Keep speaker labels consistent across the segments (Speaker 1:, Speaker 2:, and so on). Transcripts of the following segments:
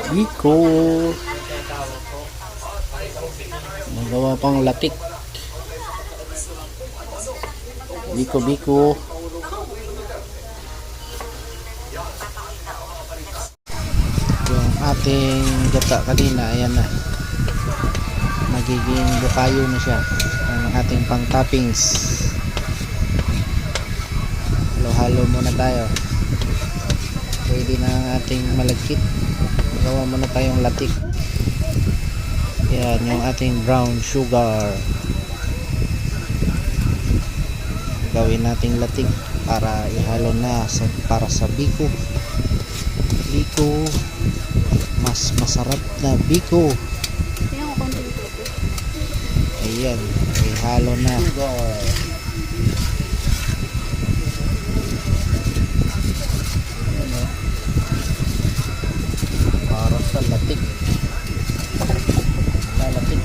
Speaker 1: Biko. Magawa pang latik. Biko, biko. Yung ating gata kanina, ayan na. Magiging bukayo na siya. Ang ating pang toppings. Halo-halo muna tayo. Pwede na ang ating malagkit. Gawa muna tayong latik. Yan yung ating brown sugar. Gawin nating latik para ihalo na para sa biko. Biko, mas masarap na biko. Ayan, ihalo na sugar. Para sa latik. Lalatik.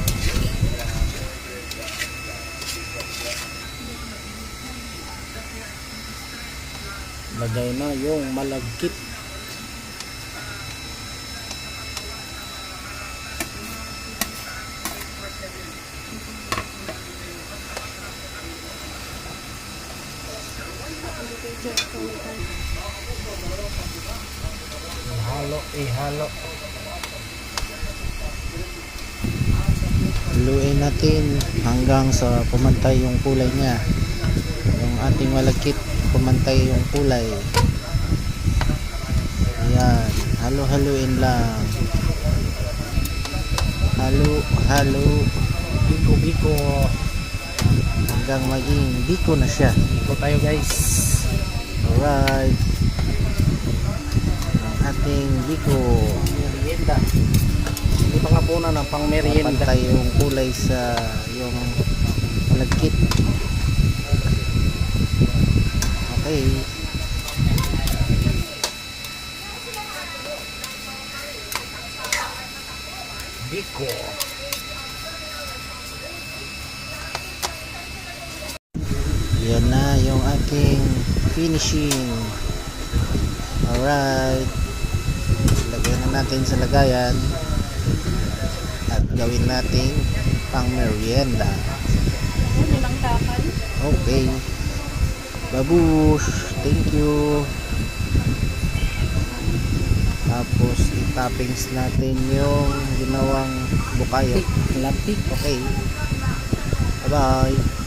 Speaker 1: Lagay na yung malagkit. Ihalo. Haluin natin hanggang sa pumantay yung kulay niya. Yung ating malagkit, pumantay yung kulay. Ayan, halo-haluin lang. Halo. Biko. Hanggang maging biko na siya. Biko tayo guys. Alright. Ating biko merienda, hindi pa nga po na ng pang merienda. Pantay yung kulay sa yung malagkit. Okay, biko. Yan na yung ating finishing. Alright, lagyan na natin sa lagayan at gawin natin pang merienda. Okay, babush, thank you. Tapos i-toppings natin yung ginawang bukayo, latik. Okay, bye bye.